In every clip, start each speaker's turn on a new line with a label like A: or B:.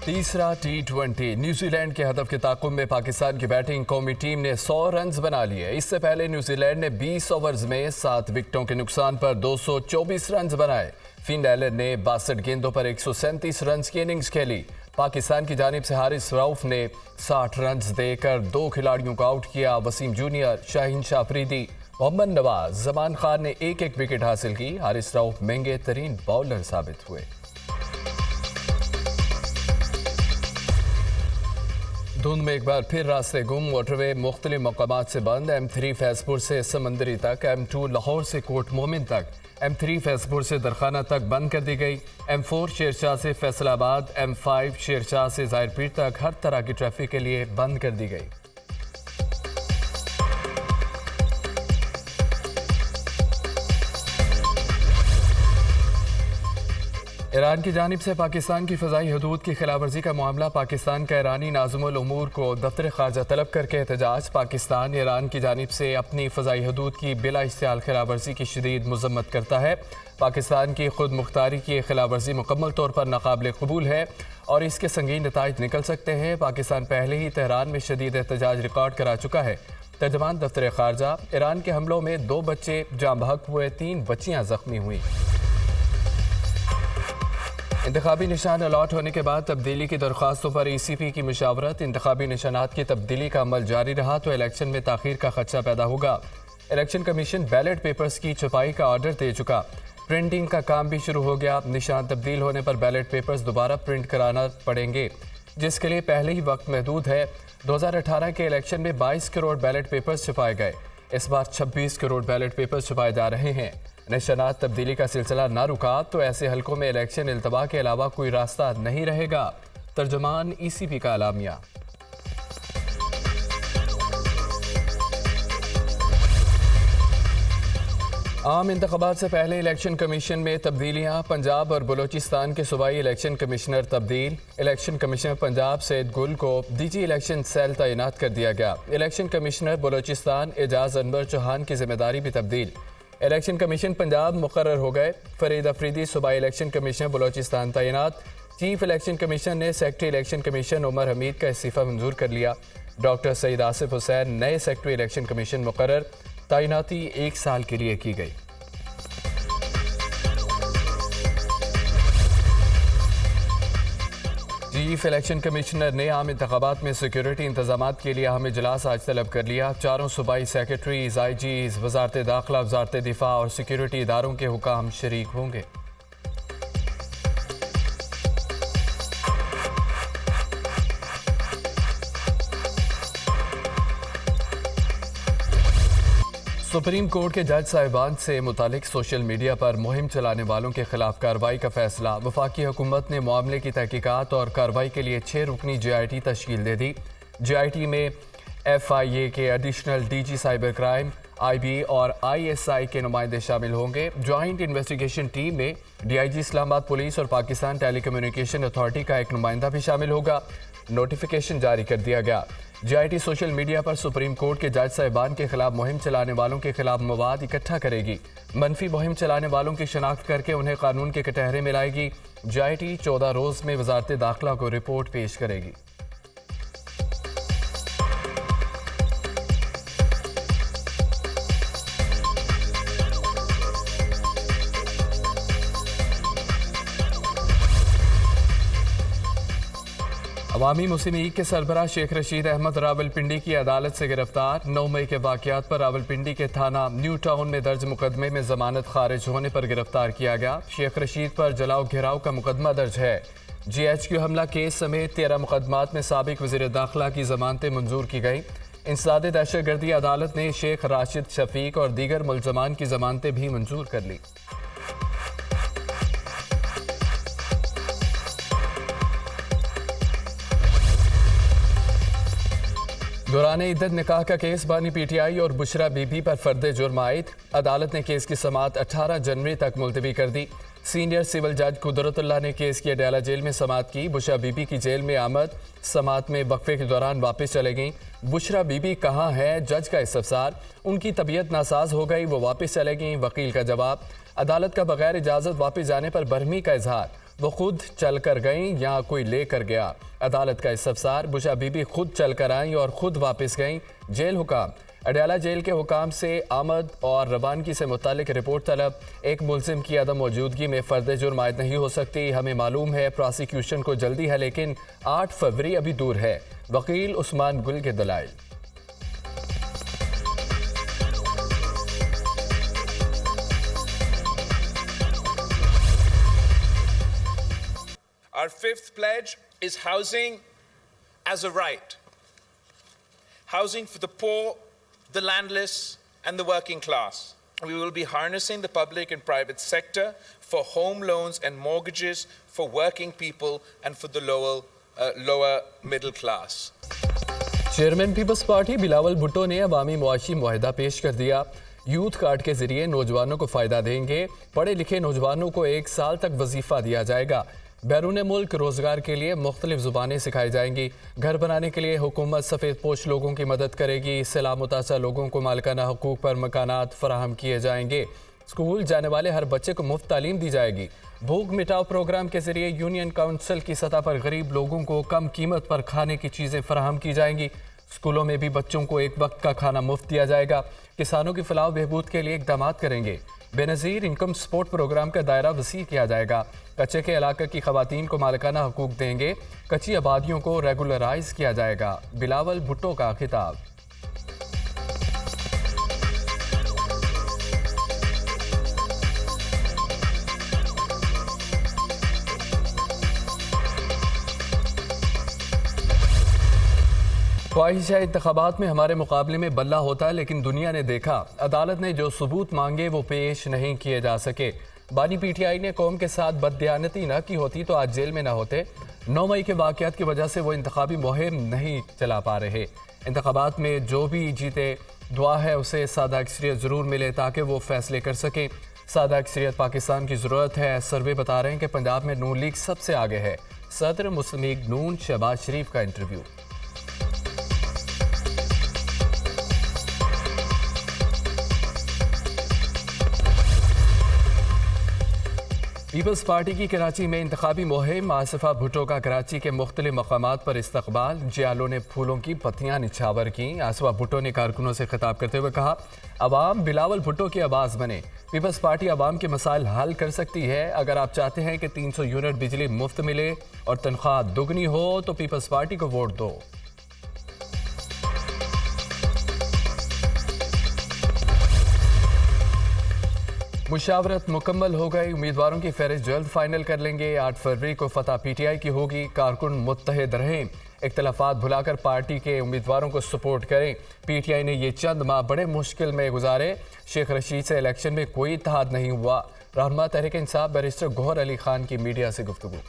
A: तीसरा T20 New Zealand के हदफ के ताक़ुब में पाकिस्तान की बैटिंग कौमी टीम ने 100 रन बना लिए। इससे पहले न्यूजीलैंड ने 20 ओवर्स में 7 विकेटों के नुकसान पर 224 रन बनाए। फिन एलन ने 62 गेंदों पर 137 रन की इनिंग्स खेली। पाकिस्तान की जानिब से हारिस रऊफ ने 60 रन देकर 2 खिलाड़ियों को आउट किया। वसीम जूनियर, शाहीन शाह अफरीदी, मोहम्मद नवाज, जमान खान ने एक एक विकेट हासिल की। हारिस रऊफ महंगे तरीन बॉलर साबित हुए। धुंध में एक बार फिर रास्ते गुम। वाटरवे मुख्तलिफ मकामात से बंद। M3 फैजपुर से समंदरी तक, M2 लाहौर से कोट मोमिन तक, M3 फैजपुर से दरखाना तक बंद कर दी गई। M4 शेरशाह से फैसलाबाद, M5 शेरशाह से जाहिरपीर तक हर तरह की ट्रैफिक के लिए बंद कर दी गई। ईरान की जानिब से पाकिस्तान की फ़ज़ाई हदूद की खिलाफवर्जी का मामला। पाकिस्तान का ईरानी नाज़िमुल उमूर को दफ्तर ख़ारजा तलब करके एहतजाज। पाकिस्तान ईरान की जानिब से अपनी फ़ज़ाई हदूद की बिला इश्तियाल खिलाफवर्जी की शदीद मज़म्मत करता है। पाकिस्तान की खुद मुख्तारी की खिलाफवर्जी मुकम्मल तौर पर नाकाबिल कबूल है और इसके संगीन नताइज निकल सकते हैं। पाकिस्तान पहले ही तेहरान में शदीद एहतजाज रिकॉर्ड करा चुका है। तर्जमान दफ्तर ख़ारजा, ईरान के हमलों में 2 बच्चे जाँ बहक हुए, 3 बच्चियाँ ज़ख्मी हुई। इंतखाबी निशान अलॉट होने के बाद तब्दीली की दरख्वास्तों पर ECP की मुशावरत। इंतखाबी निशानात की तब्दीली का अमल जारी रहा तो इलेक्शन में ताख़ीर का खदशा पैदा होगा। इलेक्शन कमीशन बैलेट पेपर्स की छपाई का ऑर्डर दे चुका। प्रिंटिंग का काम भी शुरू हो गया। निशान तब्दील होने पर बैलेट पेपर्स दोबारा प्रिंट कराना पड़ेंगे, जिसके लिए पहले ही वक्त महदूद है। 2018 के इलेक्शन में 22 करोड़ बैलेट पेपर्स छपाए गए। इस बार 26 करोड़ बैलेट पेपर्स छपाए जा रहे हैं। निशानात तब्दीली का सिलसिला ना रुका तो ऐसे हलकों में इलेक्शन इल्तवा के अलावा कोई रास्ता नहीं रहेगा। तर्जुमान ECP का अलामिया। आम इंतखाबात से पहले इलेक्शन कमीशन में तब्दीलियां। पंजाब और बलोचिस्तान के सूबाई इलेक्शन कमिश्नर तब्दील। इलेक्शन कमिश्नर पंजाब सैयद गुल को DG इलेक्शन सेल तैनात कर दिया गया। इलेक्शन कमिश्नर बलोचिस्तान एजाज अनवर चौहान की जिम्मेदारी भी तब्दील। इलेक्शन कमीशन पंजाब मुकर्रर हो गए। फरीद अफरीदी सूबाई इलेक्शन कमिश्नर बलोचिस्तान तैनात। चीफ इलेक्शन कमीशनर ने secretary election commission Umar Hameed का इस्तीफा मंजूर कर लिया। डॉक्टर सईद आसिफ हुसैन नए सेक्रेटरी इलेक्शन कमीशन मुकर्रर। तैनाती 1 साल के लिए की गई। चीफ इलेक्शन कमिश्नर ने आम इंतखाबात में सिक्योरिटी इंतजामात के लिए अहम इजलास आज तलब कर लिया। 4 सूबाई सेक्रेटरीज, IGs, वजारत दाखिला, वजारत दिफा और सिक्योरिटी इदारों के हुकाम शरीक होंगे। सुप्रीम कोर्ट के जज साहिबान से मुतालिक सोशल मीडिया पर मुहिम चलाने वालों के खिलाफ कार्रवाई का फैसला। वफाकी हुकूमत ने मामले की तहकीकात और कार्रवाई के लिए 6 रुकनी JIT तश्कील दे दी। JIT में FIA के additional DG cyber crime, IB और ISI के नुमाइंदे शामिल होंगे। ज्वाइंट इन्वेस्टिगेशन टीम में DIG इस्लामाबाद पुलिस और पाकिस्तान टेलीकम्युनिकेशन अथॉरिटी का एक नुमाइंदा भी शामिल होगा। नोटिफिकेशन जारी कर दिया गया। JIT सोशल मीडिया पर सुप्रीम कोर्ट के जज साहिबान के खिलाफ मुहिम चलाने वालों के खिलाफ मवाद इकट्ठा करेगी। मनफी मुहिम चलाने वालों की शनाख्त करके उन्हें कानून के कटहरे में लाएगी। JIT 14 रोज में वजारत दाखिला को रिपोर्ट पेश करेगी। अवामी मुस्लिम लीग के सरबराह शेख रशीद अहमद रावलपिंडी की अदालत से गिरफ्तार। 9 मई के वाकयात पर रावलपिंडी के थाना न्यू टाउन में दर्ज मुकदमे में जमानत खारिज होने पर गिरफ्तार किया गया। शेख रशीद पर जलाओ घेराव का मुकदमा दर्ज है। GHQ हमला केस समेत 13 मुकदमात में साबिक वज़ीर दाखिला की जमानतें मंजूर की गई। इंसदाद दहशतगर्दी अदालत ने शेख राशिद शफीक और दीगर मुलजमान की जमानतें भी मंजूर कर ली। दौरान इद्दत निकाह का केस बानी PTI और बुशरा बीबी पर फर्द जुर्म आयद। अदालत ने केस की समाअत 18 जनवरी तक मुलतवी कर दी। सीनियर सिविल जज कुदरतुल्लाह ने केस की अडयाला जेल में समाअत की। बुशरा बीबी की जेल में आमद। समाअत में वक्फे के दौरान वापस चले गईं। बुशरा बीबी कहाँ है, जज का इस्तफसार। उनकी तबीयत नासाज हो गई, वो वापस चले गईं, वकील का जवाब। अदालत का बगैर इजाज़त वापस जाने पर बरहमी का इजहार। वो खुद चल कर गईं या कोई ले कर गया? अदालत का इस्तफसार। बुशा बीबी खुद चल कर आईं और खुद वापस गईं। जेल हुकाम। अडयाला जेल के हुकाम से आमद और रवानगी से मुतालिक रिपोर्ट तलब। एक मुलजिम की अदम मौजूदगी में फर्द जुर्म आयद नहीं हो सकती। हमें मालूम है प्रोसिक्यूशन को जल्दी है, लेकिन 8 फरवरी अभी दूर है। वकील उस्मान गुल के दलाइल।
B: Our fifth pledge is housing as a right. Housing for the poor, the landless, and the working class. We will be harnessing the public and private sector for home loans and mortgages for working people and for the lower middle class.
A: Chairman Peoples Party Bilawal Bhutto ने अवामी मुआशी मुआहिदा पेश कर दिया। Youth card के जरिए नौजवानों को फ़ायदा देंगे। पढ़े लिखे नौजवानों को 1 साल तक वजीफ़ा दिया जाएगा। बैरून मुल्क रोज़गार के लिए मुख्तलिफ ज़ुबानें सिखाई जाएंगी। घर बनाने के लिए हुकूमत सफ़ेद पोश लोगों की मदद करेगी। इससे मुतासर लोगों को मालिकाना हकूक़ पर मकानात फराहम किए जाएंगे। स्कूल जाने वाले हर बच्चे को मुफ्त तालीम दी जाएगी। भूख मिटाओ प्रोग्राम के जरिए यूनियन काउंसिल की सतह पर गरीब लोगों को कम कीमत पर खाने की चीज़ें फराहम की जाएंगी। स्कूलों में भी बच्चों को एक वक्त का खाना मुफ्त दिया जाएगा। किसानों की फलाह बहबूद के लिए इक़दामात करेंगे। बेनज़ीर इनकम सपोर्ट प्रोग्राम का दायरा वसी किया जाएगा। कच्चे के इलाके की खवातीन को मालिकाना हकूक़ देंगे। कच्ची आबादियों को रेगुलराइज किया जाएगा। बिलावल भुट्टो का खिताब। ख्वाहिशा इंतखाबात में हमारे मुकाबले में बल्ला होता है, लेकिन दुनिया ने देखा अदालत ने जो सबूत मांगे वो पेश नहीं किए जा सके। बानी पीटीआई ने कौम के साथ बददियानती न की होती तो आज जेल में न होते। 9 मई के वाक़यात की वजह से वो इंतखाबी मुहिम नहीं चला पा रहे। इंतखाबात में जो भी जीते दुआ है उसे सादा अक्सरियत ज़रूर मिले ताकि वो फैसले कर सकें। सादा अक्सरियत पाकिस्तान की ज़रूरत है। सर्वे बता रहे हैं कि पंजाब में नून लीग सबसे आगे है। सदर मुस्लिम लीग नून शहबाज शरीफ का इंटरव्यू। पीपल्स पार्टी की कराची में इंतखाबी मुहिम। आसिफा भुट्टो का कराची के मुख्तलिफ मकामात पर इस्तकबाल। जियालों ने फूलों की पत्तियां निछावर की। आसिफा भुट्टो ने कारकुनों से खिताब करते हुए कहा, अवाम बिलावल भुट्टो की आवाज़ बने। पीपल्स पार्टी अवाम के मसाइल हल कर सकती है। अगर आप चाहते हैं कि 300 यूनिट बिजली मुफ्त मिले और तनख्वाह दुगनी हो तो पीपल्स पार्टी को वोट दो। मुशावरत मुकम्मल हो गई। उम्मीदवारों की फहरिस्त जल्द फाइनल कर लेंगे। 8 फरवरी को फतह पीटीआई की होगी। कारकुन मुत्तहिद रहें। इख्तलाफात भुलाकर पार्टी के उम्मीदवारों को सपोर्ट करें। पीटीआई ने ये चंद माह बड़े मुश्किल में गुजारे। शेख रशीद से इलेक्शन में कोई इत्तेहाद नहीं हुआ। रहनुमा तहरीक इंसाफ बैरिस्टर गौहर अली खान की मीडिया से गुफ्तगू।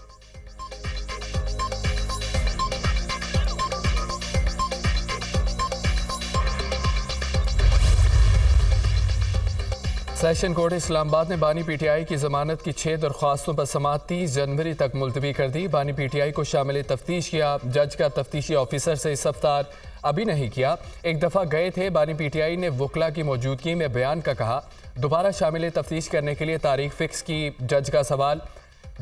A: सेशन कोर्ट इस्लामाबाद ने बानी पीटीआई की जमानत की 6 दरख्वास्तों पर समाअत 30 जनवरी तक मुलतवी कर दी। बानी पीटीआई को शामिल तफ्तीश किया। जज का तफ्तीशी ऑफिसर से इस रफ्तार अभी नहीं किया। एक दफ़ा गए थे। बानी पीटीआई ने वकला की मौजूदगी में बयान का कहा। दोबारा शामिल तफ्तीश करने के लिए तारीख फिक्स की। जज का सवाल,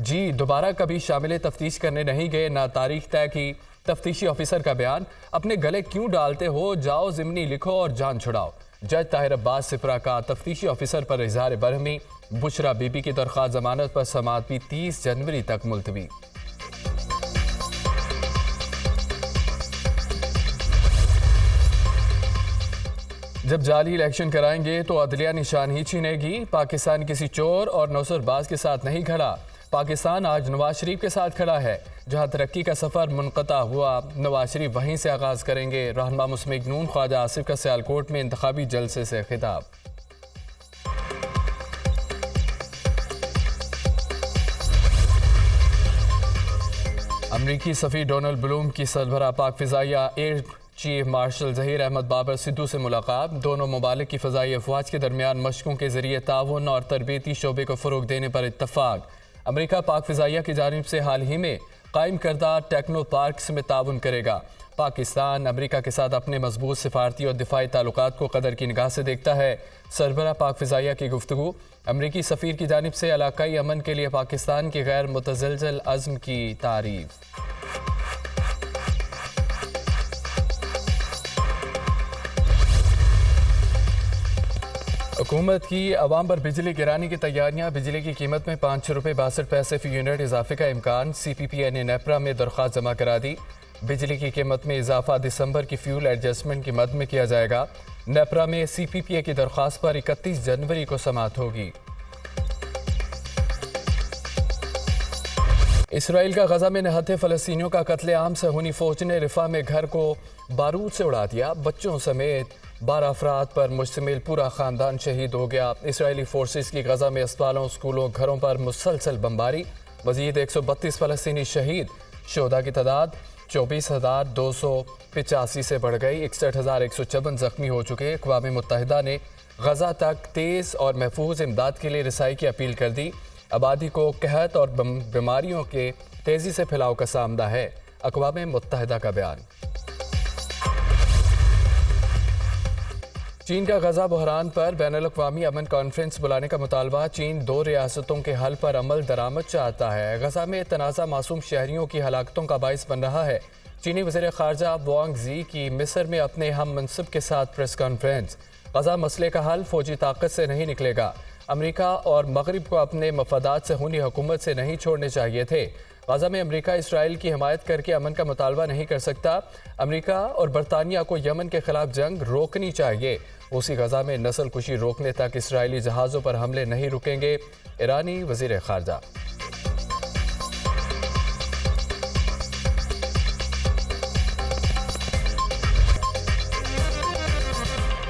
A: जी दोबारा कभी शामिल तफ्तीश करने नहीं गए, ना तारीख तय की। तफ्तीशी ऑफिसर का बयान, अपने गले क्यों डालते हो, जाओ ज़िमनी लिखो और जान छुड़ाओ। जज ताहिर अब्बास सिपरा का तफ्तीशी ऑफिसर पर इजहार बरहमी। बुशरा बीबी की दरख्वास्त जमानत पर समाअत भी 30 जनवरी तक मुलतवी। जब जाली इलेक्शन कराएंगे तो अदलिया निशान ही छीनेगी। पाकिस्तान किसी चोर और नौसरबाज के साथ नहीं खड़ा। पाकिस्तान आज नवाज शरीफ के साथ खड़ा है। जहां तरक्की का सफ़र मुनक़ता हुआ, नवाज शरीफ वहीं से आगाज़ करेंगे। रहनुमा मुस्लिम लीग नून ख्वाजा आसिफ का सियालकोट में इंतखाबी जलसे से खिताब। अमरीकी सफ़ीर डोनाल्ड ब्लूम की सरबराह पाक फ़िज़ाइया air chief marshal Zaheer Ahmed Babar Sidhu से मुलाकात। दोनों ममालिक की फ़िज़ाई अफवाज के दरमियान मशकों के ज़रिए ताउन और तरबीती शोबे को फ़रोग़ देने पर इत्तफ़ाक़। अमरीका पाक फ़िज़ाइया की जानिब से हाल ही में कायम करदा टेक्नो पार्क्स में ताउन करेगा। पाकिस्तान अमेरिका के साथ अपने मजबूत सिफारती और दिफाई ताल्लुकात को कदर की निगाह से देखता है। सरबरा पाक फ़िज़ाइया की गुफ्तगू। अमरीकी सफ़ीर की जानिब से इलाकाई अमन के लिए पाकिस्तान की गैर मुतज़लज़ल अज़्म की तारीफ। हुकूमत की अवाम पर बिजली गिराने की तैयारियां। बिजली की कीमत में 5 रुपये 62 पैसे फ़ी यूनिट इजाफे का इम्कान। CPPI ने नेपरा में दरख्वास्त जमा करा दी। बिजली की कीमत में इजाफा दिसंबर की फ्यूल एडजस्टमेंट की मद में किया जाएगा। नेपरा में CPPI की दरख्वास्त पर 31 जनवरी को समाअत होगी। इसराइल का गजा में निहत्थे फ़लस्तीनियों का कत्लेआम। सहूनी फ़ौज ने रिफा में घर को बारूद से उड़ा दिया। बच्चों समेत 12 अफराद पर मुश्तमिल पूरा ख़ानदान शहीद हो गया। इसराइली फोर्सेस की गजा में अस्पतालों, स्कूलों, घरों पर मुसलसल बमबारी। मज़ीद 132 फ़लस्तीनी शहीद। शोधा की तादाद 24,285 से बढ़ गई। 61,154 जख्मी हो चुके। अक़वाम मुत्तहिदा ने गजा तक तेज़ और महफूज इमदाद के लिए रसाई की अपील कर दी। आबादी को कहत और बीमारियों के तेज़ी से फैलाव का सामना है। अक़वाम मुत्तहिदा का बयान। चीन का गजा बहरान पर बैनुल-अक़वामी अमन कॉन्फ्रेंस बुलाने का मुतालबा। चीन 2 रियासतों के हल पर अमल दरामद चाहता है। गजा में तनाज़ा मासूम शहरियों की हलाकतों का बाइस बन रहा है। चीनी वज़ीर ख़ारजा वांग ज़ी की मिस्र में अपने हम मनसब के साथ प्रेस कॉन्फ्रेंस। गजा मसले का हल फ़ौजी ताकत से नहीं निकलेगा। अमरीका और मगरिब को अपने मफादात सहूनी हुकूमत से नहीं छोड़ने चाहिए थे। गजा में अमरीका इसराइल की हिमायत करके अमन का मुतालबा नहीं कर सकता। अमरीका और बरतानिया को यमन के खिलाफ जंग रोकनी चाहिए। उसी गजा में नस्ल कुशी रोकने तक इसराइली जहाज़ों पर हमले नहीं रुकेंगे। ईरानी वज़ीर ख़ारजा।